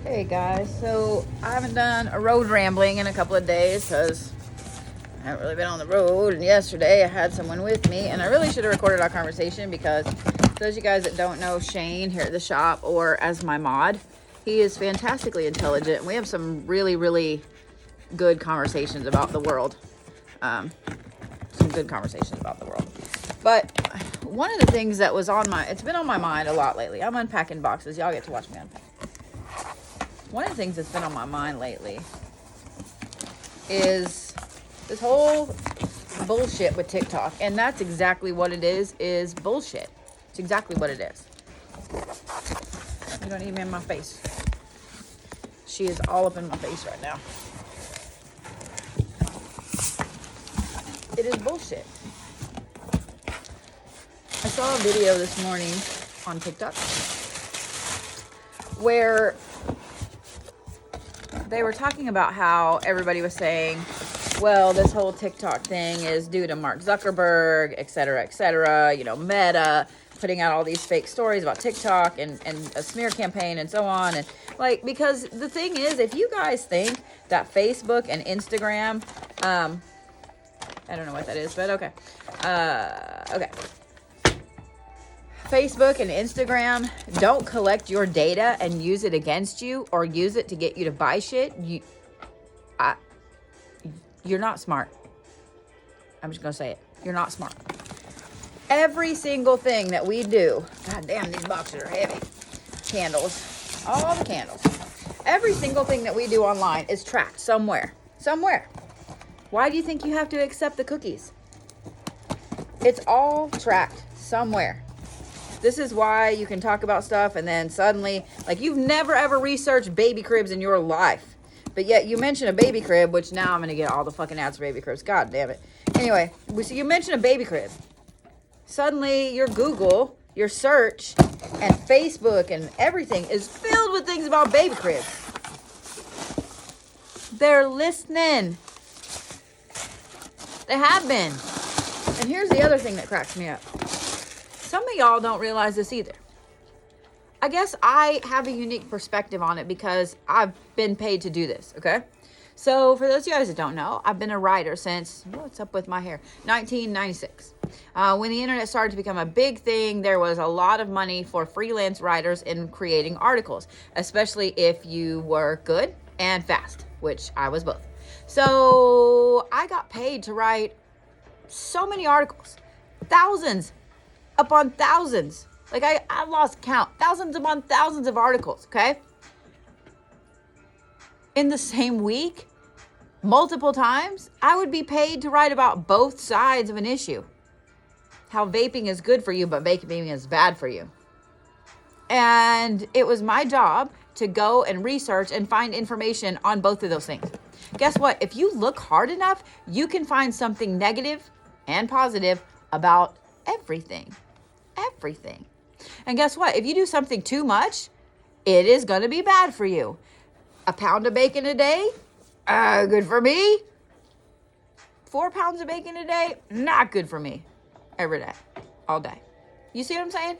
Hey guys, so I haven't done a road rambling in a couple of days because I haven't really been on the road. And yesterday I had someone with me, and I really should have recorded our conversation because those of you guys that don't know Shane here at the shop or as my mod, he is fantastically intelligent. And we have some really good conversations about the world. Some good conversations about the world. But one of the things that was it's been on my mind a lot lately. I'm unpacking boxes. Y'all get to watch me unpack. One of the things that's been on my mind lately is this whole bullshit with TikTok. And that's exactly what it is bullshit. It's exactly what it is. You don't even in my face. She is all up in my face right now. It is bullshit. I saw a video this morning on TikTok where they were talking about how everybody was saying, well, this whole TikTok thing is due to Mark Zuckerberg, et cetera, you know, Meta putting out all these fake stories about TikTok and a smear campaign and so on. And like, because the thing is, if you guys think that Facebook and Instagram, I don't know what that is, but okay. Okay. Facebook and Instagram don't collect your data and use it against you or use it to get you to buy shit, you're not smart. I'm just going to say it. You're not smart. Every single thing that we do, God damn, these boxes are heavy. Candles, all the candles. Every single thing that we do online is tracked somewhere. Why do you think you have to accept the cookies? It's all tracked somewhere. This is why you can talk about stuff and then suddenly, like, you've never ever researched baby cribs in your life. But yet you mention a baby crib, which now I'm going to get all the fucking ads for baby cribs. God damn it. Anyway, so you mention a baby crib. Suddenly your Google, your search, and Facebook and everything is filled with things about baby cribs. They're listening. They have been. And here's the other thing that cracks me up. Some of y'all don't realize this either. I guess I have a unique perspective on it because I've been paid to do this, okay? So for those of you guys that don't know, I've been a writer since, what's up with my hair? 1996. When the internet started to become a big thing, there was a lot of money for freelance writers in creating articles, especially if you were good and fast, which I was both. So I got paid to write so many articles, thousands upon thousands. Like I lost count. Thousands upon thousands of articles, okay? In the same week, multiple times, I would be paid to write about both sides of an issue. How vaping is good for you, but vaping is bad for you. And it was my job to go and research and find information on both of those things. Guess what? If you look hard enough, you can find something negative and positive about everything. Everything. And guess what? If you do something too much, it is going to be bad for you. A pound of bacon a day, good for me. 4 pounds of bacon a day, not good for me. Every day, all day. You see what I'm saying?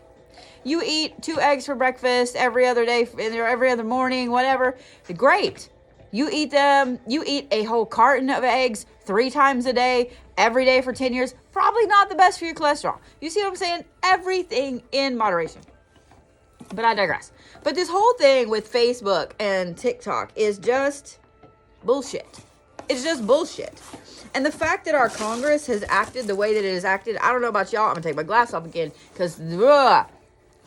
You eat 2 eggs for breakfast every other day, every other morning, whatever. Great. You eat a whole carton of eggs 3 times a day, every day for 10 years. Probably not the best for your cholesterol. You see what I'm saying? Everything in moderation. But I digress. But this whole thing with Facebook and TikTok is just bullshit. It's just bullshit. And the fact that our Congress has acted the way that it has acted, I don't know about y'all. I'm going to take my glass off again because I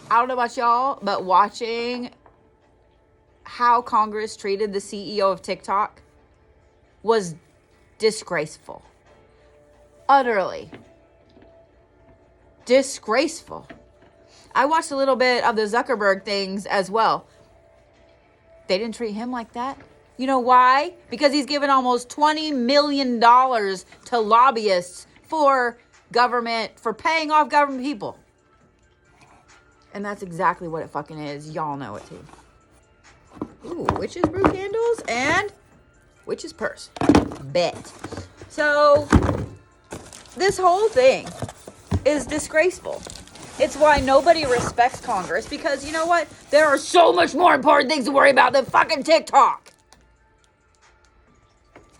don't know about y'all, but watching how Congress treated the CEO of TikTok was disgraceful. Utterly disgraceful. I watched a little bit of the Zuckerberg things as well. They didn't treat him like that. You know why? Because he's given almost $20 million to lobbyists for government, for paying off government people. And that's exactly what it fucking is. Y'all know it too. Ooh, witch's brew candles and witch's purse. Bet. So this whole thing is disgraceful. It's why nobody respects Congress, because you know what? There are so much more important things to worry about than fucking TikTok.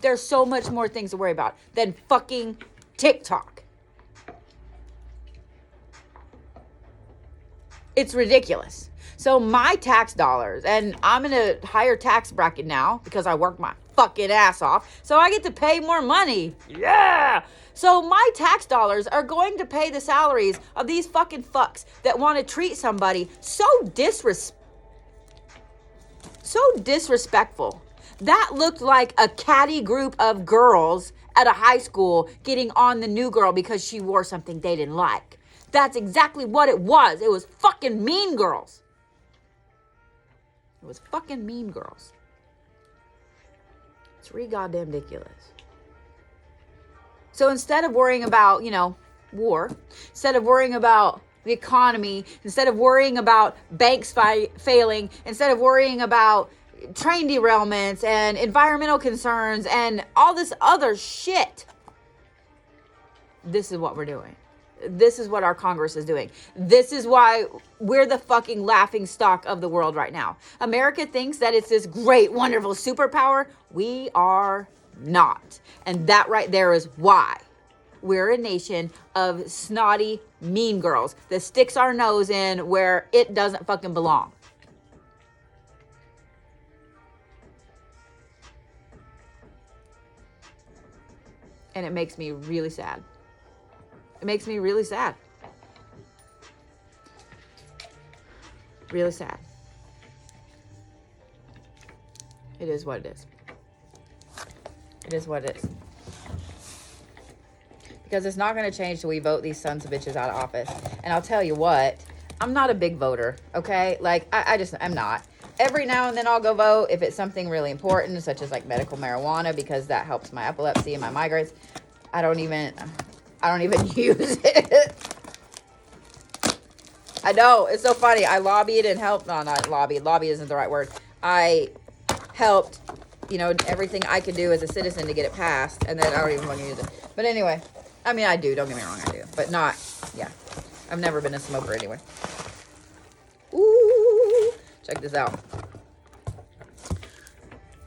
There's so much more things to worry about than fucking TikTok. It's ridiculous. So my tax dollars, and I'm in a higher tax bracket now because I work my fucking ass off, so I get to pay more money. Yeah! So my tax dollars are going to pay the salaries of these fucking fucks that want to treat somebody so disrespectful. That looked like a catty group of girls at a high school getting on the new girl because she wore something they didn't like. That's exactly what it was. It was fucking Mean Girls. It was fucking Mean Girls. It's goddamn ridiculous. So instead of worrying about, war, instead of worrying about the economy, instead of worrying about banks failing, instead of worrying about train derailments and environmental concerns and all this other shit, this is what we're doing. This is what our Congress is doing. This is why we're the fucking laughing stock of the world right now. America thinks that it's this great, wonderful superpower. We are not. And that right there is why. We're a nation of snotty, mean girls that sticks our nose in where it doesn't fucking belong. And it makes me really sad. It makes me really sad. Really sad. It is what it is. It is what it is. Because it's not going to change till we vote these sons of bitches out of office. And I'll tell you what, I'm not a big voter, okay? Like, I'm not. Every now and then I'll go vote if it's something really important, such as like medical marijuana, because that helps my epilepsy and my migraines. I don't even use it. I know, it's so funny. I lobbied and helped. No, not lobbied. Lobby isn't the right word. I helped, everything I could do as a citizen to get it passed, and then I don't even want to use it. But anyway, I mean, I do. Don't get me wrong, I do. But not, yeah. I've never been a smoker anyway. Ooh, check this out.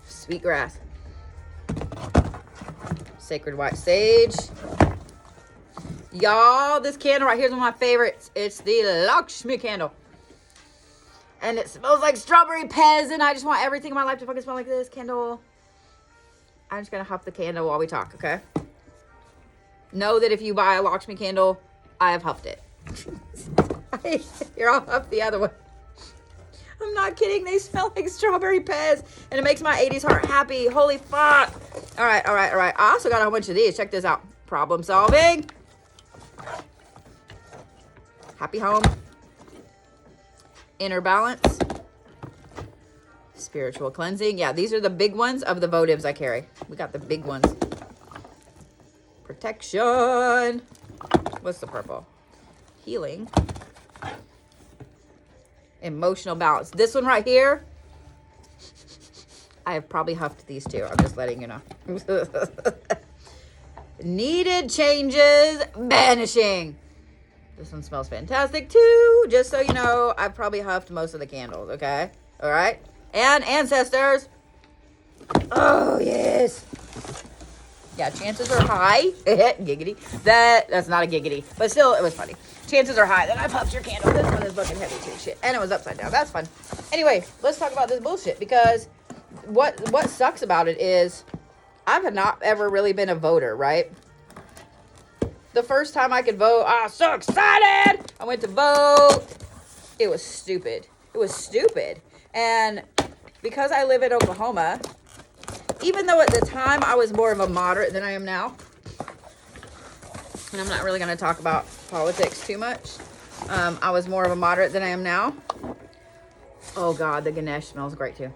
Sweet grass. Sacred white sage. Y'all, this candle right here is one of my favorites. It's the Lakshmi candle. And it smells like strawberry pez, and I just want everything in my life to fucking smell like this candle. I'm just going to huff the candle while we talk, okay? Know that if you buy a Lakshmi candle, I have huffed it. Here, I'll huff the other one. I'm not kidding. They smell like strawberry pez, and it makes my 80s heart happy. Holy fuck. All right. I also got a whole bunch of these. Check this out. Problem solving. Happy home. Inner balance. Spiritual cleansing. Yeah, these are the big ones of the votives I carry. We got the big ones. Protection. What's the purple? Healing. Emotional balance. This one right here, I have probably huffed these two. I'm just letting you know. Needed changes vanishing. This one smells fantastic too. Just so you know, I've probably huffed most of the candles, okay? All right? And ancestors. Oh, yes. Yeah, chances are high. Giggity. That's not a giggity. But still, it was funny. Chances are high that I puffed your candle. This one is fucking heavy too. Shit. And it was upside down. That's fun. Anyway, let's talk about this bullshit. Because what sucks about it is I've not ever really been a voter, right? The first time I could vote, I was so excited. I went to vote. It was stupid. It was stupid. And because I live in Oklahoma, even though at the time I was more of a moderate than I am now, and I'm not really going to talk about politics too much, I was more of a moderate than I am now. Oh God, the Ganesh smells great too.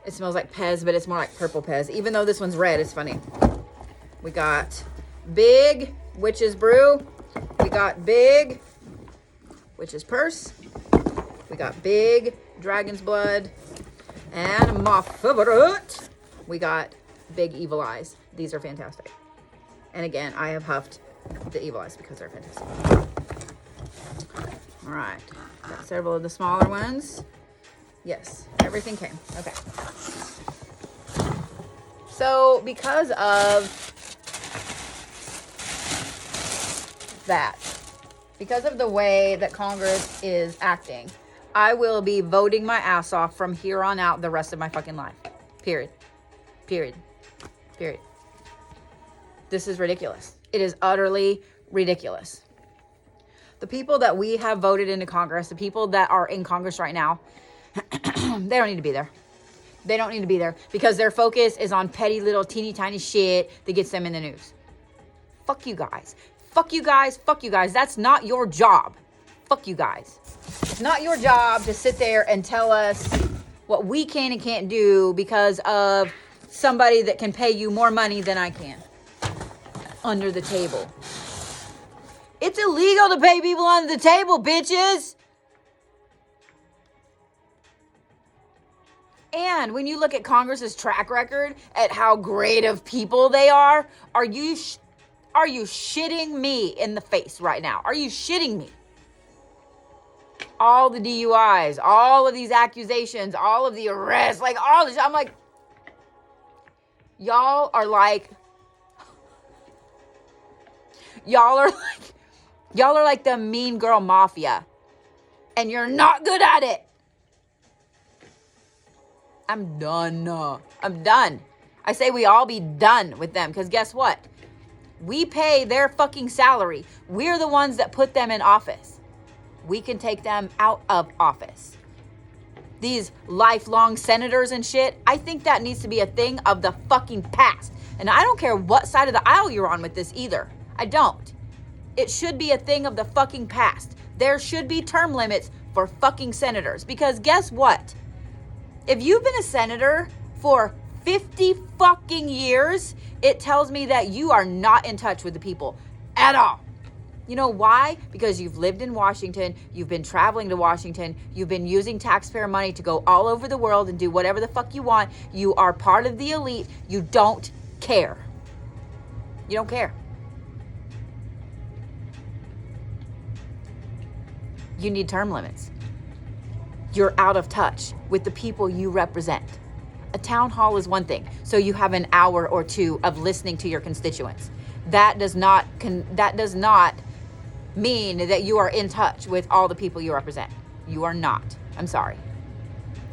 It smells like Pez, but it's more like purple Pez. Even though this one's red, it's funny. We got Big Witch's Brew. We got Big Witch's Purse. We got Big Dragon's Blood. And my favorite, we got Big Evil Eyes. These are fantastic. And again, I have huffed the Evil Eyes because they're fantastic. All right. Got several of the smaller ones. Yes, everything came. Okay. So because of that, because of the way that Congress is acting, I will be voting my ass off from here on out the rest of my fucking life. Period. Period. Period. This is ridiculous. It is utterly ridiculous. The people that we have voted into Congress, the people that are in Congress right now, they don't need to be there. They don't need to be there because their focus is on petty little teeny tiny shit that gets them in the news. Fuck you guys. Fuck you guys. Fuck you guys. That's not your job. Fuck you guys. It's not your job to sit there and tell us what we can and can't do because of somebody that can pay you more money than I can. Under the table. It's illegal to pay people under the table, bitches. And when you look at Congress's track record at how great of people they are you shitting me in the face right now? Are you shitting me? All the DUIs, all of these accusations, all of the arrests, like all this, I'm like, y'all are like the mean girl mafia. And you're not good at it. I'm done. I'm done. I say we all be done with them because guess what? We pay their fucking salary. We're the ones that put them in office. We can take them out of office. These lifelong senators and shit, I think that needs to be a thing of the fucking past. And I don't care what side of the aisle you're on with this either. I don't. It should be a thing of the fucking past. There should be term limits for fucking senators because guess what? If you've been a senator for 50 fucking years, it tells me that you are not in touch with the people at all. You know why? Because you've lived in Washington, you've been traveling to Washington, you've been using taxpayer money to go all over the world and do whatever the fuck you want. You are part of the elite. You don't care. You don't care. You need term limits. You're out of touch with the people you represent. A town hall is one thing. So you have an hour or two of listening to your constituents. That does not mean that you are in touch with all the people you represent. You are not. I'm sorry.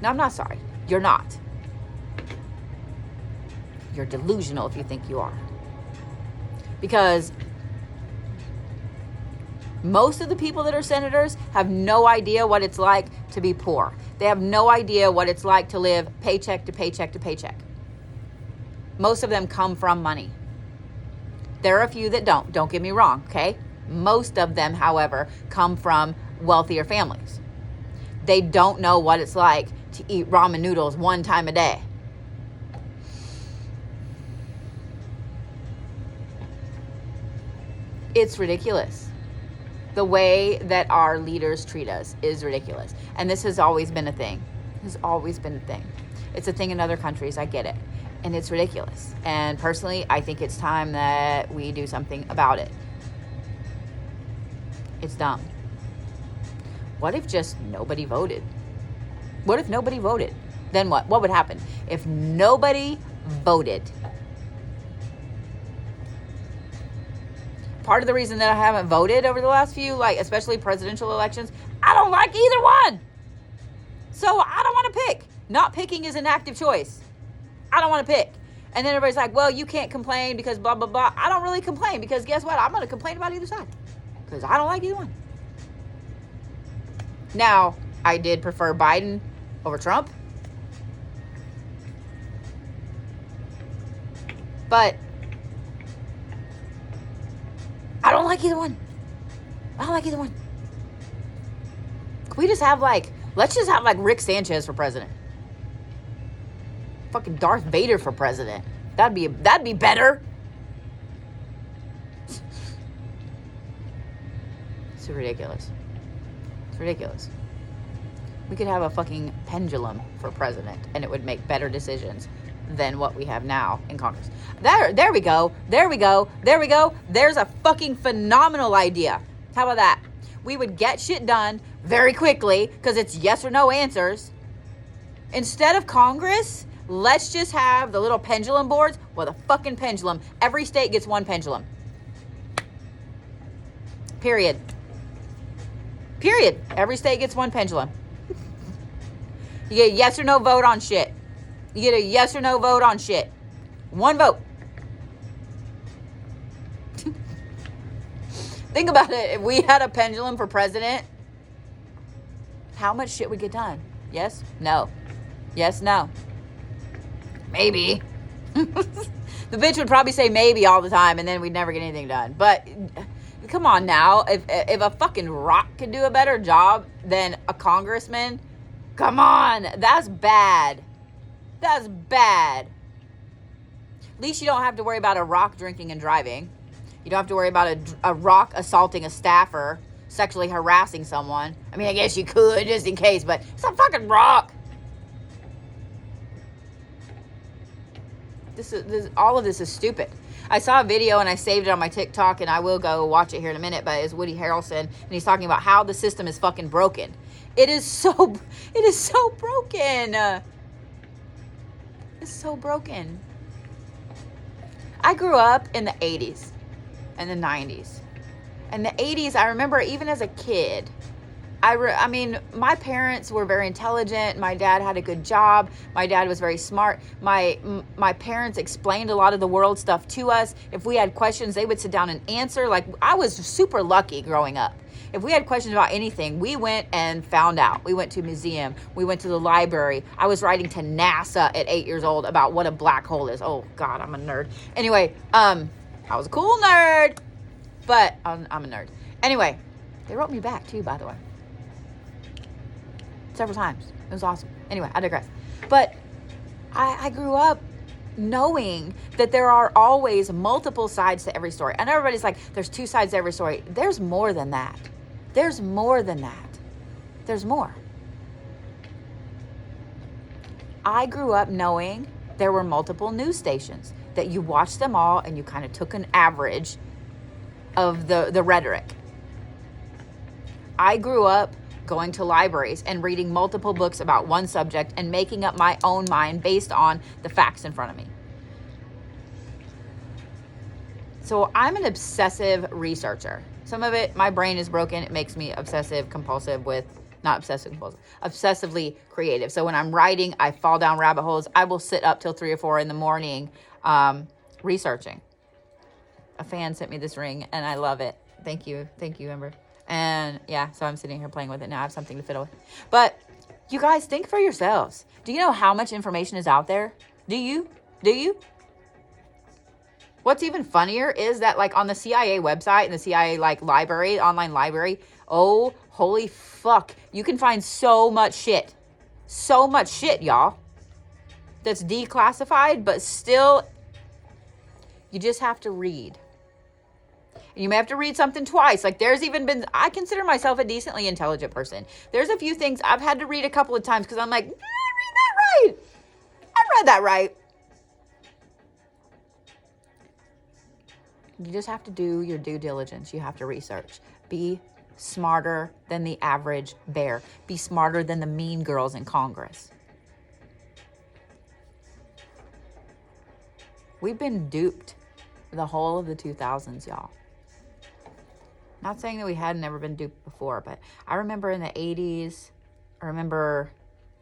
No, I'm not sorry. You're not. You're delusional if you think you are. Because most of the people that are senators have no idea what it's like to be poor. They have no idea what it's like to live paycheck to paycheck to paycheck. Most of them come from money. There are a few that don't get me wrong, okay? Most of them, however, come from wealthier families. They don't know what it's like to eat ramen noodles one time a day. It's ridiculous. The way that our leaders treat us is ridiculous. And this has always been a thing. It's always been a thing. It's a thing in other countries. I get it. And it's ridiculous. And personally, I think it's time that we do something about it. It's dumb. What if just nobody voted? What if nobody voted? Then what? What would happen if nobody voted? Part of the reason that I haven't voted over the last few, like especially presidential elections, I don't like either one. So I don't want to pick. Not picking is an active choice. I don't want to pick. And then everybody's like, well, you can't complain because blah, blah, blah. I don't really complain because guess what? I'm going to complain about either side because I don't like either one. Now, I did prefer Biden over Trump. But I don't like either one. I don't like either one. Can we just have let's just have Rick Sanchez for president. Fucking Darth Vader for president. That'd be better. It's ridiculous. It's ridiculous. We could have a fucking pendulum for president and it would make better decisions than what we have now in Congress. There we go. There we go. There we go. There's a fucking phenomenal idea. How about that? we would get shit done very quickly because it's yes or no answers. Instead of Congress, let's just have the little pendulum boards with a fucking pendulum. Every state gets one pendulum. Period. Every state gets one pendulum. You get a yes or no vote on shit. You get a yes or no vote on shit. One vote. Think about it. If we had a pendulum for president, how much shit would get done? Yes? No. Yes? No. Maybe. The bitch would probably say maybe all the time, and then we'd never get anything done. But come on now. If a fucking rock could do a better job than a congressman, come on. That's bad. That's bad. At least you don't have to worry about a rock drinking and driving. You don't have to worry about a rock assaulting a staffer, sexually harassing someone. I mean, I guess you could just in case, but it's a fucking rock. All of this is stupid. I saw a video and I saved it on my TikTok, and I will go watch it here in a minute, but it's Woody Harrelson, and he's talking about how the system is fucking broken. It is so broken. It's so broken. I grew up in the 80s and the 90s. In the 80s, I remember even as a kid, I mean, my parents were very intelligent. My dad had a good job. My dad was very smart. My parents explained a lot of the world stuff to us. If we had questions, they would sit down and answer. Like, I was super lucky growing up. If we had questions about anything, we went and found out. We went to a museum. We went to the library. I was writing to NASA at 8 years old about what a black hole is. Oh, God, I'm a nerd. Anyway, I was a cool nerd, but I'm a nerd. Anyway, they wrote me back, too, by the way. Several times. It was awesome. Anyway, I digress. But I grew up knowing that there are always multiple sides to every story. And everybody's like, there's two sides to every story. There's more than that. There's more than that. There's more. I grew up knowing there were multiple news stations, that you watched them all and you kind of took an average of the rhetoric. I grew up going to libraries and reading multiple books about one subject and making up my own mind based on the facts in front of me. So I'm an obsessive researcher. Some of it, my brain is broken. It makes me obsessive compulsive with, not obsessive compulsive, obsessively creative. So when I'm writing, I fall down rabbit holes. I will sit up till 3 or 4 in the morning researching. A fan sent me this ring and I love it. Thank you, Amber. And yeah, so I'm sitting here playing with it now. I have something to fiddle with. But you guys, think for yourselves. Do you know how much information is out there? Do you? What's even funnier is that, like, on the CIA website and the CIA like library, online library, oh, holy fuck, you can find so much shit. So much shit, y'all. That's declassified, but still, you just have to read. You may have to read something twice. Like, there's even been, I consider myself a decently intelligent person. There's a few things I've had to read a couple of times because I'm like, did I read that right? I read that right. You just have to do your due diligence. You have to research. Be smarter than the average bear. Be smarter than the mean girls in Congress. We've been duped the whole of the 2000s, y'all. Not saying that we hadn't never been duped before, but I remember in the 80s, I remember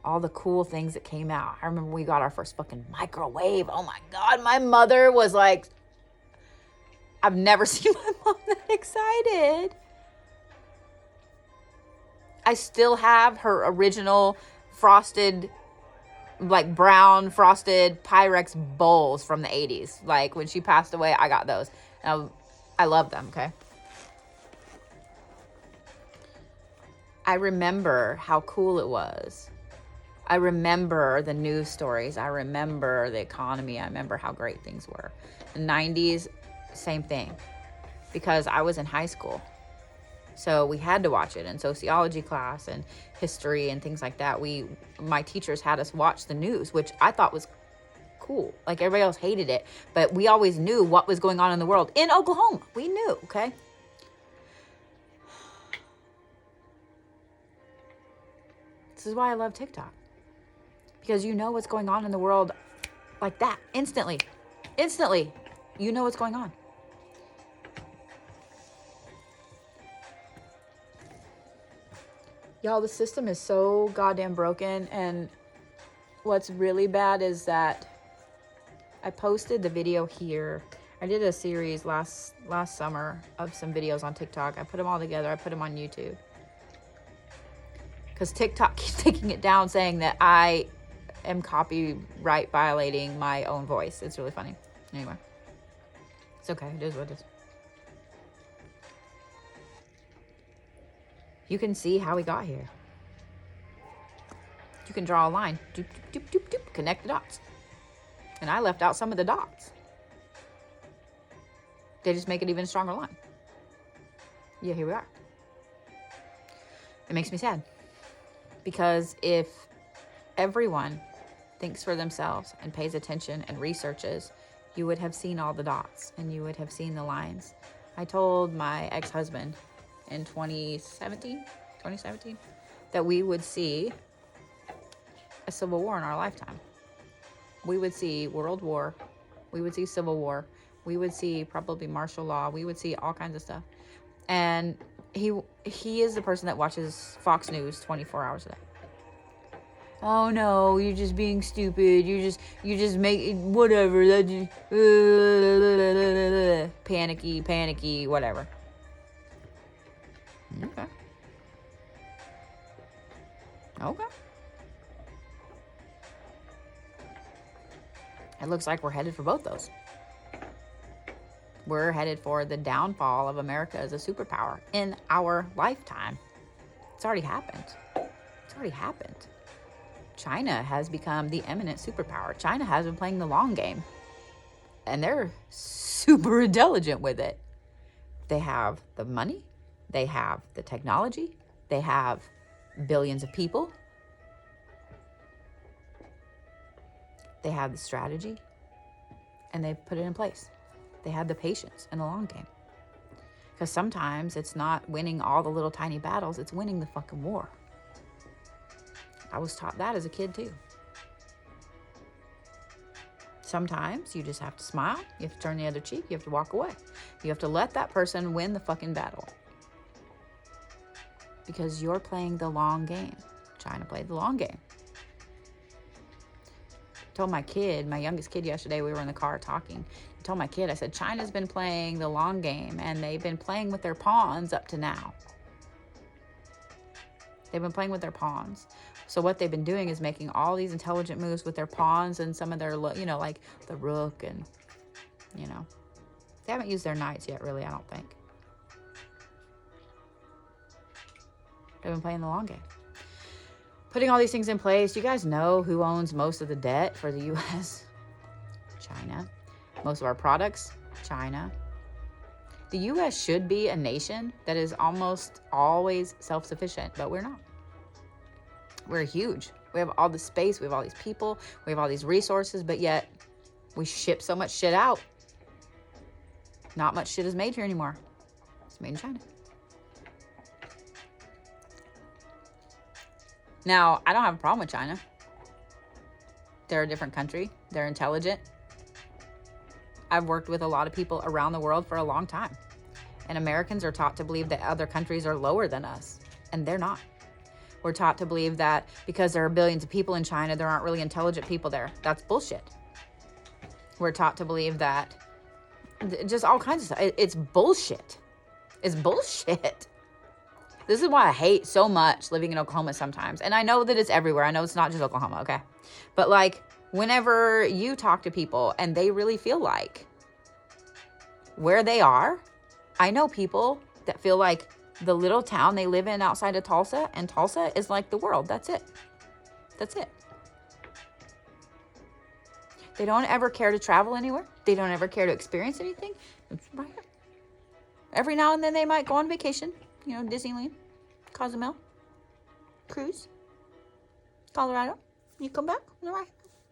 all the cool things that came out. I remember we got our first fucking microwave. Oh my God, my mother was like, I've never seen my mom that excited. I still have her original frosted, like brown frosted Pyrex bowls from the 80s. Like when she passed away, I got those. I love them, okay? I remember how cool it was. I remember the news stories. I remember the economy. I remember how great things were. The 90s, same thing. Because I was in high school. So we had to watch it in sociology class and history and things like that. My teachers had us watch the news, which I thought was cool. Like, everybody else hated it. But we always knew what was going on in the world. In Oklahoma, we knew, okay? This is why I love TikTok. Because you know what's going on in the world like that. Instantly. Instantly. You know what's going on. Y'all, the system is so goddamn broken. And what's really bad is that I posted the video here. I did a series last summer of some videos on TikTok. I put them all together. I put them on YouTube. Because TikTok keeps taking it down, saying that I am copyright violating my own voice. It's really funny. Anyway. It's okay. It is what it is. You can see how we got here. You can draw a line. Doop, doop, doop, doop, doop. Connect the dots. And I left out some of the dots. They just make it even a stronger line. Yeah, here we are. It makes me sad. Because if everyone thinks for themselves and pays attention and researches, you would have seen all the dots and you would have seen the lines. I told my ex-husband in 2017, that we would see a civil war in our lifetime. We would see World War. We would see Civil War. We would see probably martial law. We would see all kinds of stuff. And he is the person that watches Fox News 24 hours a day. Oh no, you're just being stupid. You just make it, whatever. That just panicky, whatever. Okay. It looks like we're headed for both those. We're headed for the downfall of America as a superpower in our lifetime. It's already happened. China has become the eminent superpower. China has been playing the long game. And they're super intelligent with it. They have the money. They have the technology. They have billions of people. They have the strategy. And they put it in place. They have the patience in the long game. Because sometimes it's not winning all the little tiny battles. It's winning the fucking war. I was taught that as a kid too. Sometimes you just have to smile. You have to turn the other cheek. You have to walk away. You have to let that person win the fucking battle. Because you're playing the long game. China played the long game. I told my kid, my youngest kid yesterday, we were in the car talking. I told my kid, I said, China's been playing the long game and they've been playing with their pawns up to now. They've been playing with their pawns. So what they've been doing is making all these intelligent moves with their pawns and some of their, like the rook and, they haven't used their knights yet, really, I don't think. They've been playing the long game. Putting all these things in place. You guys know who owns most of the debt for the U.S.? China. Most of our products, China. The U.S. should be a nation that is almost always self-sufficient, but we're not. We're huge. We have all the space. We have all these people. We have all these resources, but yet we ship so much shit out. Not much shit is made here anymore. It's made in China. Now, I don't have a problem with China. They're a different country. They're intelligent. I've worked with a lot of people around the world for a long time. And Americans are taught to believe that other countries are lower than us. And they're not. We're taught to believe that because there are billions of people in China, there aren't really intelligent people there. That's bullshit. We're taught to believe that just all kinds of stuff. It's bullshit. It's bullshit. This is why I hate so much living in Oklahoma sometimes. And I know that it's everywhere. I know it's not just Oklahoma, okay? But like, whenever you talk to people and they really feel like where they are, I know people that feel like the little town they live in outside of Tulsa, and Tulsa is like the world. That's it. That's it. They don't ever care to travel anywhere. They don't ever care to experience anything. It's right here. Every now and then they might go on vacation. Disneyland, Cozumel, cruise, Colorado. You come back, all right,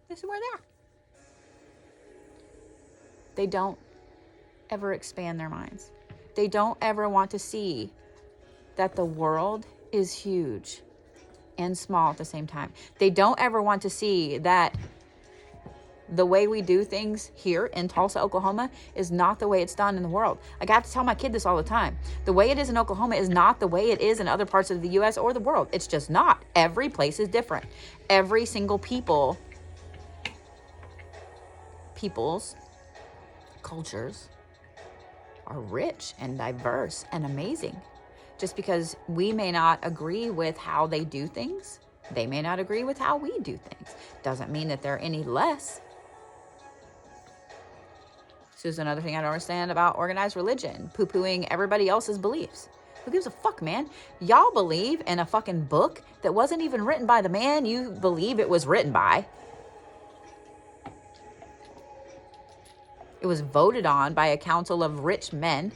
this is where they are. They don't ever expand their minds. They don't ever want to see that the world is huge. and small at the same time. They don't ever want to see that the way we do things here in Tulsa, Oklahoma is not the way it's done in the world. Like, I have to tell my kid this all the time. The way it is in Oklahoma is not the way it is in other parts of the US or the world. It's just not. Every place is different. Every single people's cultures are rich and diverse and amazing. Just because we may not agree with how they do things, they may not agree with how we do things, doesn't mean that they're any less. This is another thing I don't understand about organized religion, poo-pooing everybody else's beliefs. Who gives a fuck, man? Y'all believe in a fucking book that wasn't even written by the man you believe it was written by. It was voted on by a council of rich men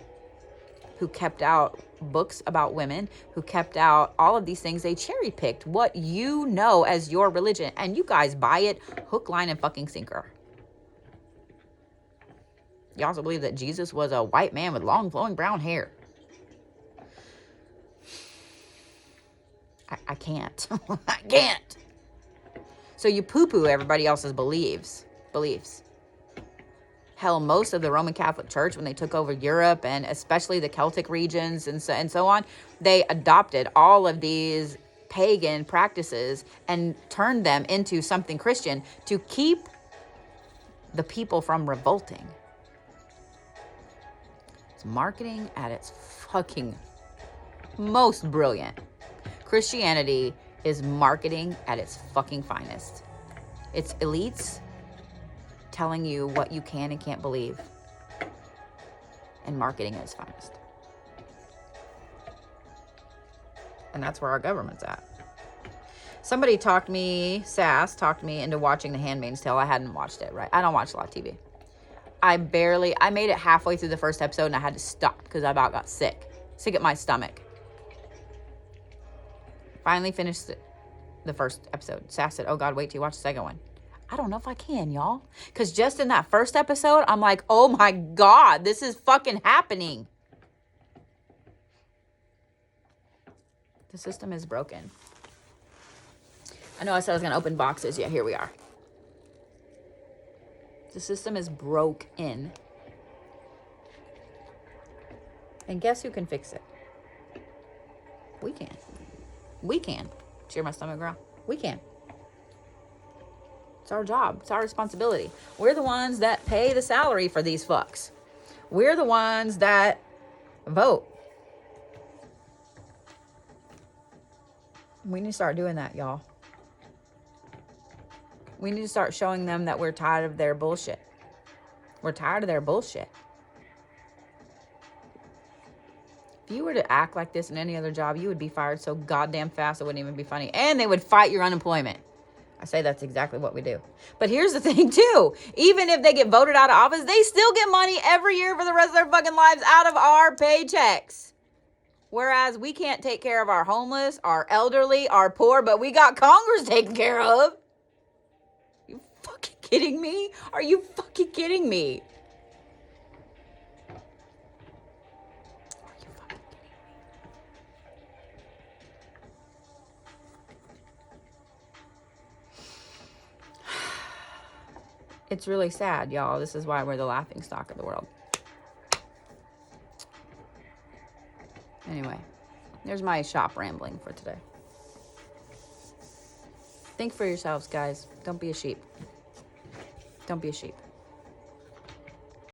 who kept out books about women, who kept out all of these things. They cherry-picked what you know as your religion, and you guys buy it hook, line, and fucking sinker. You also believe that Jesus was a white man with long, flowing brown hair. I can't. I can't. So you poo-poo everybody else's beliefs. Hell, most of the Roman Catholic Church, when they took over Europe and especially the Celtic regions and so on, they adopted all of these pagan practices and turned them into something Christian to keep the people from revolting. It's marketing at its fucking most brilliant. Christianity is marketing at its fucking finest. It's elites telling you what you can and can't believe, and marketing at its finest. And that's where our government's at. Somebody Sass talked me into watching The Handmaid's Tale. I hadn't watched it, right? I don't watch a lot of TV. I made it halfway through the first episode and I had to stop because I about got sick at my stomach. Finally finished the first episode. Sass said, oh God, wait till you watch the second one. I don't know if I can, y'all. Because just in that first episode, I'm like, oh my God, this is fucking happening. The system is broken. I know I said I was going to open boxes. Yeah, here we are. The system is broken. And guess who can fix it? We can. We can. Cheer my stomach, girl. We can. It's our job. It's our responsibility. We're the ones that pay the salary for these fucks. We're the ones that vote. We need to start doing that, y'all. We need to start showing them that we're tired of their bullshit. We're tired of their bullshit. If you were to act like this in any other job, you would be fired so goddamn fast it wouldn't even be funny. And they would fight your unemployment. I say that's exactly what we do. But here's the thing, too. Even if they get voted out of office, they still get money every year for the rest of their fucking lives out of our paychecks. Whereas we can't take care of our homeless, our elderly, our poor, but we got Congress taken care of. You fucking kidding me? Are you fucking kidding me? It's really sad, y'all. This is why we're the laughingstock of the world. Anyway, there's my shop rambling for today. Think for yourselves, guys. Don't be a sheep. Don't be a sheep.